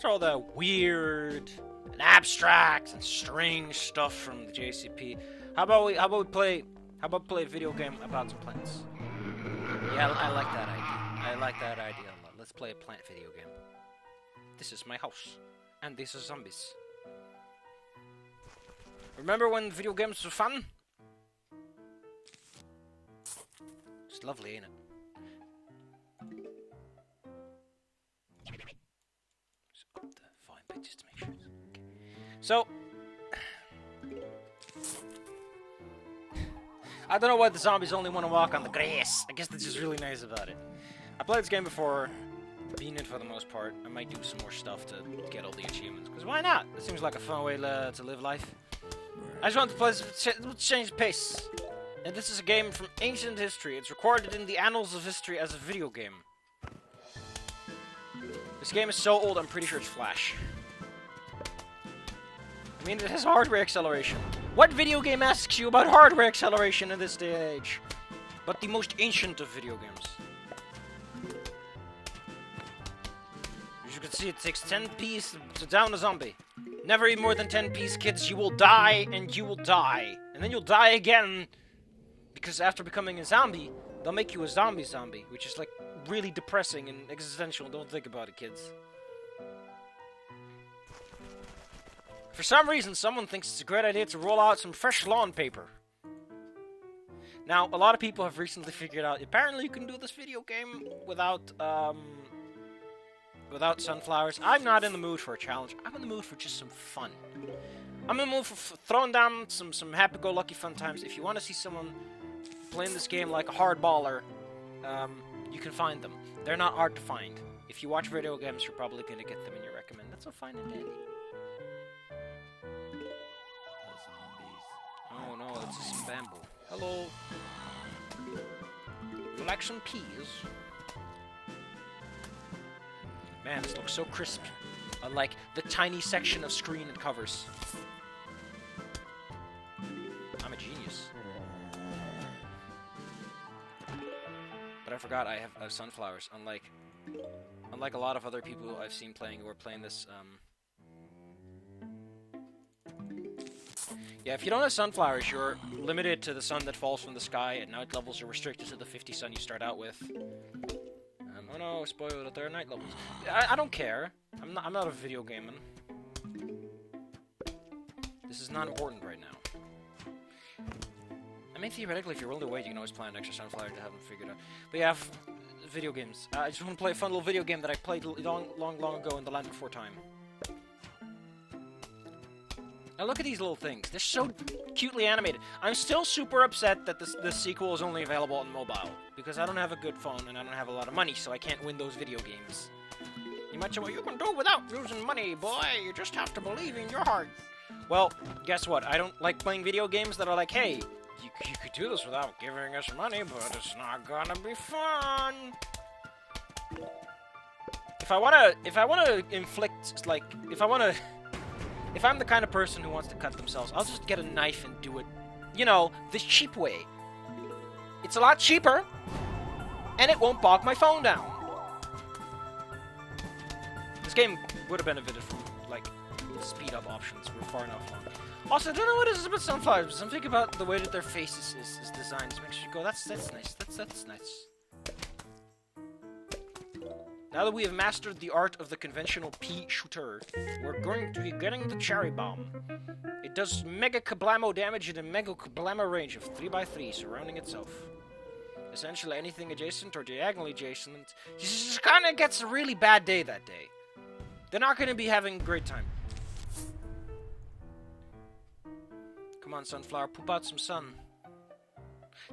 after all the weird and abstract and strange stuff from the JCP, how about we play a video game about some plants? Yeah, I like that idea. I like that idea a lot. Let's play a plant video game. This is my house, and these are zombies. Remember when video games were fun? It's lovely, ain't it? Just up the volume bit just to make sure it's okay. So, I don't know why the zombies only want to walk on the grass. I guess that's just really nice about it. I played this game before, beaten it for the most part. I might do some more stuff to get all the achievements, because why not? It seems like a fun way to live life. I just want to play, change the pace. And this is a game from ancient history. It's recorded in the annals of history as a video game. This game is so old, I'm pretty sure it's Flash. I mean, it has hardware acceleration. What video game asks you about hardware acceleration in this day and age? But the most ancient of video games. As you can see, it takes 10 Ps to down a zombie. Never eat more than 10 Ps, kids. You will die, and you will die. And then you'll die again. Because after becoming a zombie, they'll make you a zombie, which is like really depressing and existential. Don't think about it, kids. For some reason, someone thinks it's a great idea to roll out some fresh lawn paper. Now, a lot of people have recently figured out, apparently you can do this video game without sunflowers. I'm not in the mood for a challenge. I'm in the mood for just some fun. I'm in the mood for throwing down some happy-go-lucky fun times. If you want to see someone playing this game like a hardballer, you can find them. They're not hard to find. If you watch video games, you're probably going to get them in your recommend. That's all fine and dandy. Oh no, that's just some bamboo. Hello. You like some peas? Man, this looks so crisp. Unlike the tiny section of screen it covers. I'm a genius. But I forgot I have sunflowers. Unlike a lot of other people I've seen playing who are playing this, yeah, if you don't have sunflowers, you're limited to the sun that falls from the sky. At night levels, you're restricted to the 50 sun you start out with. Oh no, spoiler that there are night levels. I don't care. I'm not a video gamer. This is not important right now. I mean, theoretically, if you're willing to wait, you can always plant an extra sunflower to have them figured out. But yeah, video games. I just want to play a fun little video game that I played long ago in the land before time. Now look at these little things. They're so cutely animated. I'm still super upset that this sequel is only available on mobile. Because I don't have a good phone and I don't have a lot of money, so I can't win those video games. You might say, well, you can do it without losing money, boy. You just have to believe in your heart. Well, guess what? I don't like playing video games that are like, hey, you could do this without giving us money, but it's not gonna be fun. If I'm the kind of person who wants to cut themselves, I'll just get a knife and do it, you know, the cheap way. It's a lot cheaper, and it won't bog my phone down. This game would have benefited from, like, speed-up options. We're far enough along. Also, I don't know what it is about sunflowers, but something about the way that their face is designed just makes you go, that's nice, that's nice. Now that we have mastered the art of the conventional pea shooter, we're going to be getting the cherry bomb. It does mega kablamo damage in a mega kablamo range of 3x3 surrounding itself. Essentially anything adjacent or diagonally adjacent. Just kind of gets a really bad day that day. They're not going to be having a great time. Come on, sunflower, poop out some sun.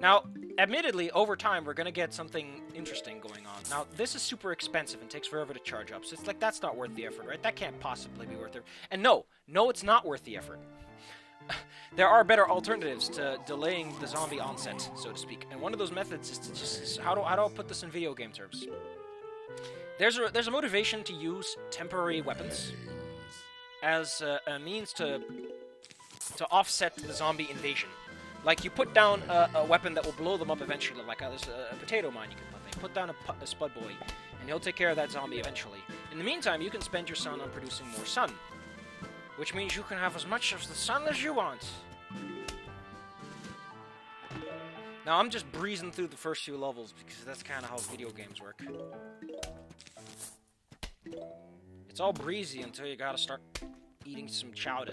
Now, admittedly, over time, we're going to get something interesting going on. Now, this is super expensive and takes forever to charge up, so it's like, that's not worth the effort, right? That can't possibly be worth it. And no, it's not worth the effort. There are better alternatives to delaying the zombie onset, so to speak. And one of those methods is to just, how do I put this in video game terms? There's a motivation to use temporary weapons as a means to offset the zombie invasion. Like, you put down a weapon that will blow them up eventually, like there's a potato mine you can put down a spud boy, and he'll take care of that zombie eventually. In the meantime, you can spend your sun on producing more sun, which means you can have as much of the sun as you want. Now, I'm just breezing through the first few levels because that's kind of how video games work. It's all breezy until you gotta start eating some chowder.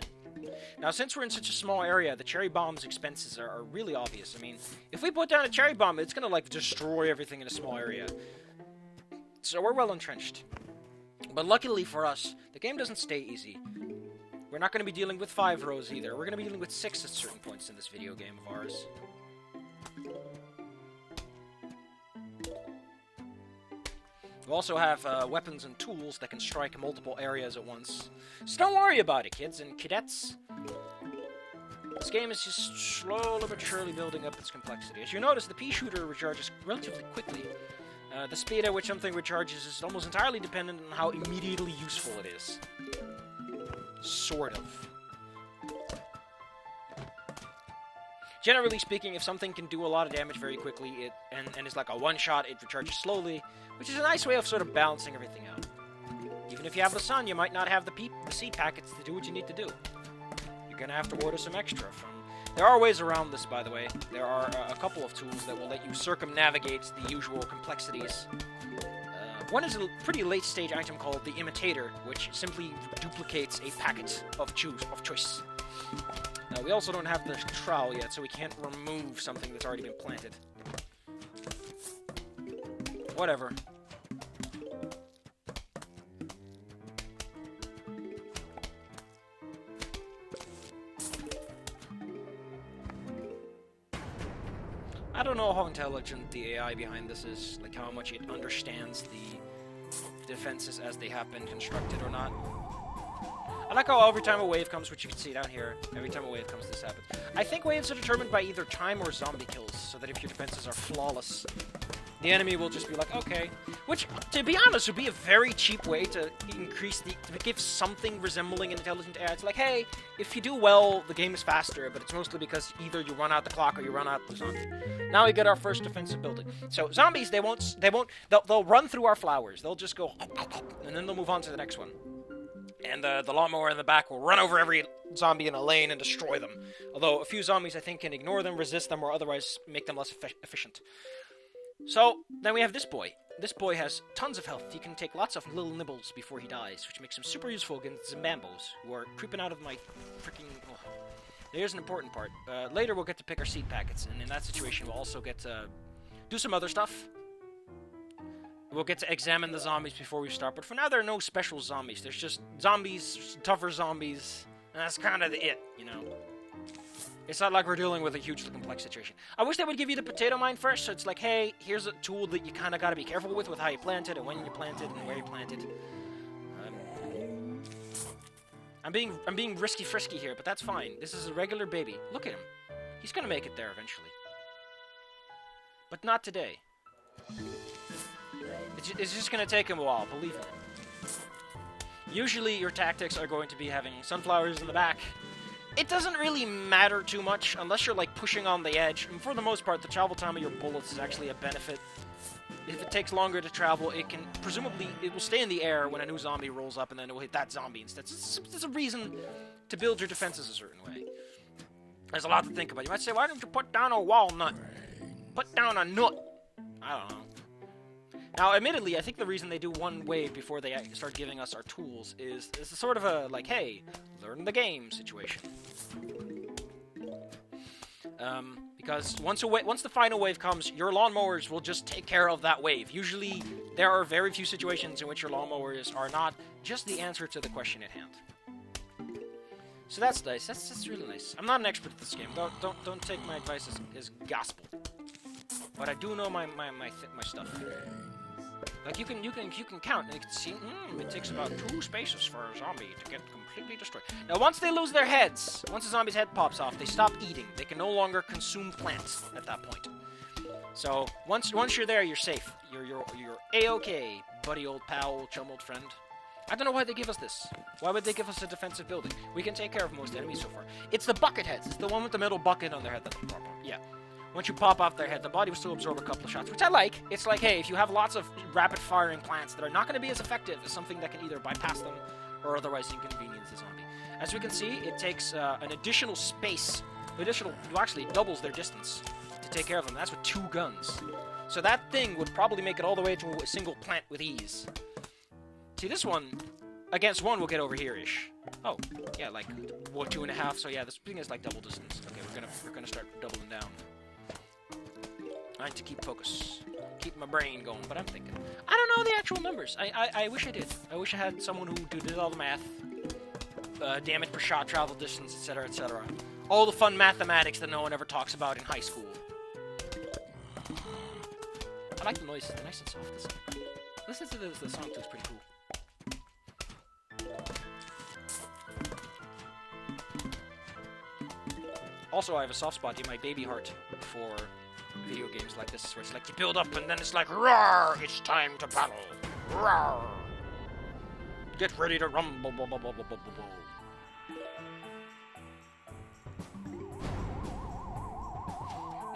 Now, since we're in such a small area, the cherry bomb's expenses are really obvious. I mean, if we put down a cherry bomb, it's gonna, like, destroy everything in a small area. So we're well entrenched. But luckily for us, the game doesn't stay easy. We're not gonna be dealing with 5 rows either. We're gonna be dealing with 6 at certain points in this video game of ours. We also have weapons and tools that can strike multiple areas at once. So don't worry about it, kids and cadets. This game is just slowly but surely building up its complexity. As you notice, the pea shooter recharges relatively quickly. The speed at which something recharges is almost entirely dependent on how immediately useful it is. Sort of. Generally speaking, if something can do a lot of damage very quickly, and is like a one-shot, it recharges slowly, which is a nice way of sort of balancing everything out. Even if you have the sun, you might not have the seed packets to do what you need to do. You're gonna have to order some extra from... There are ways around this, by the way. There are a couple of tools that will let you circumnavigate the usual complexities. One is a pretty late-stage item called the Imitator, which simply duplicates a packet of choice. We also don't have the trowel yet, so we can't remove something that's already been planted. Whatever. I don't know how intelligent the AI behind this is, like how much it understands the defenses as they have been constructed or not. I like how every time a wave comes, which you can see down here, every time a wave comes, this happens. I think waves are determined by either time or zombie kills, so that if your defenses are flawless, the enemy will just be like, okay. Which, to be honest, would be a very cheap way to increase to give something resembling an intelligent AI. It's like, hey, if you do well, the game is faster, but it's mostly because either you run out the clock or you run out the zombie. Now we get our first defensive building. So zombies, they'll run through our flowers. They'll just go, and then they'll move on to the next one. And the lawnmower in the back will run over every zombie in a lane and destroy them. Although a few zombies, I think, can ignore them, resist them, or otherwise make them less efficient. So, then we have this boy. This boy has tons of health. He can take lots of little nibbles before he dies, which makes him super useful against Zimbambos, who are creeping out of my freaking... Oh. Here's an important part. Later we'll get to pick our seed packets, and in that situation we'll also get to do some other stuff. We'll get to examine the zombies before we start, but for now there are no special zombies. There's just zombies, tougher zombies, and that's kind of it, you know. It's not like we're dealing with a hugely complex situation. I wish they would give you the potato mine first, so it's like, hey, here's a tool that you kind of got to be careful with how you plant it, and when you plant it, and where you plant it. I'm being risky-frisky here, but that's fine. This is a regular baby. Look at him. He's gonna make it there eventually. But not today. It's just gonna take him a while, believe me. Usually your tactics are going to be having sunflowers in the back. It doesn't really matter too much unless you're like pushing on the edge. And for the most part, the travel time of your bullets is actually a benefit. If it takes longer to travel, it can presumably it will stay in the air when a new zombie rolls up, and then it will hit that zombie instead. There's a reason to build your defenses a certain way. There's a lot to think about. You might say, why don't you put down a walnut? Put down a nut. I don't know. Now, admittedly, I think the reason they do one wave before they start giving us our tools is sort of a, like, hey, learn the game situation. Because once the final wave comes, your lawnmowers will just take care of that wave. Usually, there are very few situations in which your lawnmowers are not just the answer to the question at hand. So that's nice. That's really nice. I'm not an expert at this game. Don't take my advice as gospel. But I do know my stuff. Like you can count and you can see it takes about 2 spaces for a zombie to get completely destroyed. Now once they lose their heads, once a zombie's head pops off, they stop eating. They can no longer consume plants at that point. So once you're there, you're safe. You're A-okay, buddy, old pal, chum, old friend. I don't know why they give us this. Why would they give us a defensive building? We can take care of most enemies so far. It's the bucket heads. It's the one with the middle bucket on their head that's the problem. Yeah. Once you pop off their head, the body will still absorb a couple of shots, which I like. It's like, hey, if you have lots of rapid-firing plants that are not going to be as effective as something that can either bypass them or otherwise inconvenience the zombie. As we can see, it takes an additional space. Actually, it doubles their distance to take care of them. That's with 2 guns. So that thing would probably make it all the way to a single plant with ease. See, this one, against one, will get over here-ish. Oh, yeah, like, 2.5. So yeah, this thing is like double distance. Okay, we're gonna start doubling down. I need to keep focus, keep my brain going, but I'm thinking. I don't know the actual numbers. I wish I did. I wish I had someone who did all the math. Damage per shot, travel distance, etc., etc. All the fun mathematics that no one ever talks about in high school. I like the noise. They're nice and soft. Listen to the song too. It's pretty cool. Also, I have a soft spot in my baby heart for video games like this, where it's like you build up and then it's like, roar! It's time to battle. Roar! Get ready to rumble.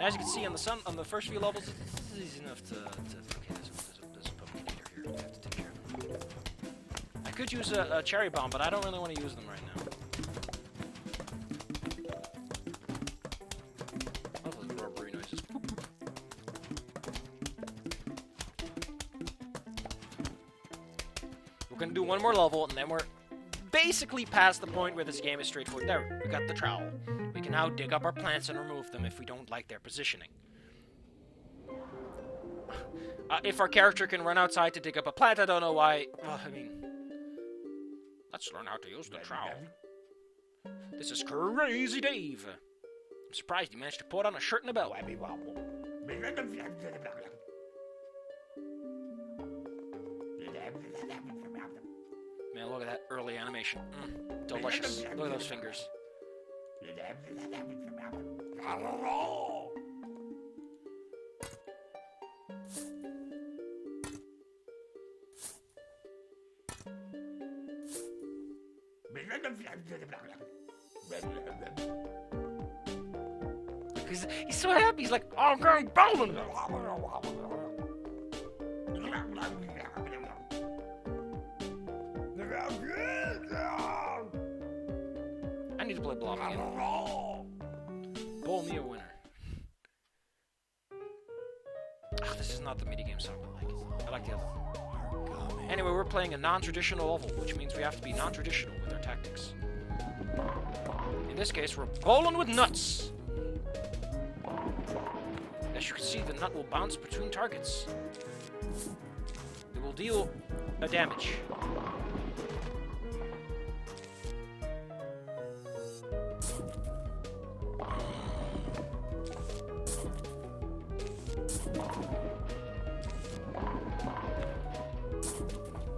As you can see on the first few levels, it's easy enough to okay, there's a pumpkin eater here. I have to take care of them. I could use a cherry bomb, but I don't really want to use them right now. Oh, those rubbery noises. We're gonna do one more level, and then we're basically past the point where this game is straightforward. There, we got the trowel. We can now dig up our plants and remove them if we don't like their positioning. If our character can run outside to dig up a plant, I don't know why. Well, I mean, let's learn how to use the trowel. This is Crazy Dave. I'm surprised he managed to put on a shirt and a belt. Man, look at that early animation. Delicious. Look at those fingers. He's so happy. He's like, oh, I'm going bowling. I need to play Blob again. Bowl me a winner. Oh, this is not the minigame song I like. I like the other one. Anyway, we're playing a non-traditional level, which means we have to be non-traditional with our tactics. In this case, we're bowling with nuts. As you can see, the nut will bounce between targets. It will deal a damage.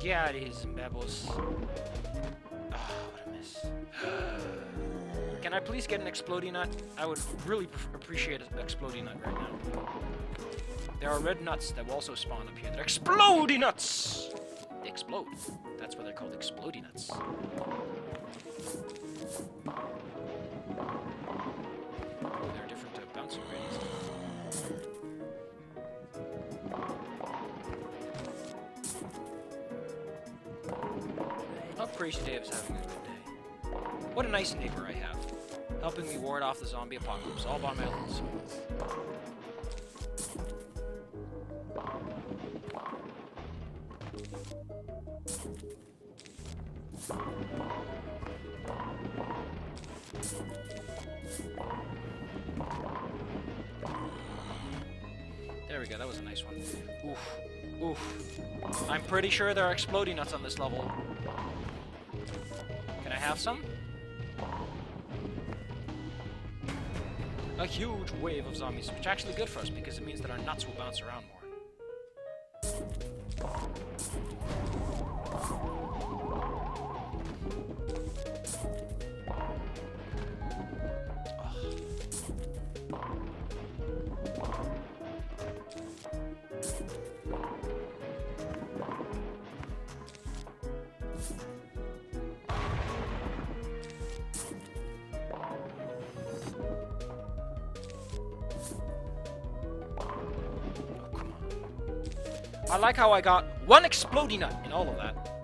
Yeah, it is, Babbles. Oh, what a miss. Can I please get an exploding nut? I would really appreciate an exploding nut right now. There are red nuts that will also spawn up here. They're exploding nuts! They explode. That's why they're called exploding nuts. Oh, there are different bouncing ratings. Oh, Crazy Dave's having a good day. What a nice neighbor I have, helping me ward off the zombie apocalypse all by my own. There we go, that was a nice one. Oof. Oof. I'm pretty sure there are exploding nuts on this level. Can I have some? A huge wave of zombies, which is actually good for us because it means that our nuts will bounce around more. I like how I got one exploding nut in all of that.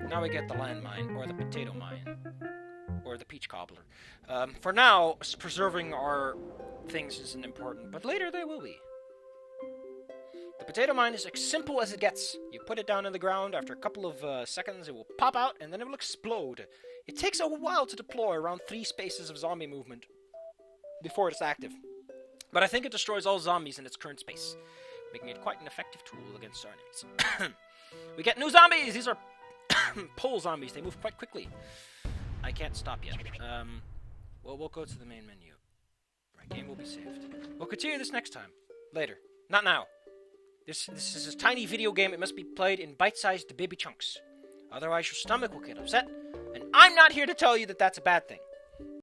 Now we get the landmine, or the potato mine, or the peach cobbler. For now, preserving our things isn't important, but later they will be. The potato mine is as simple as it gets. You put it down in the ground, after a couple of seconds it will pop out, and then it will explode. It takes a while to deploy, around 3 spaces of zombie movement, before it's active. But I think it destroys all zombies in its current space, making it quite an effective tool against our enemies. We get new zombies! These are pole zombies. They move quite quickly. I can't stop yet. Well, we'll go to the main menu. Right, game will be saved. We'll continue this next time. Later. Not now. This is a tiny video game. It must be played in bite-sized baby chunks. Otherwise, your stomach will get upset. And I'm not here to tell you that that's a bad thing.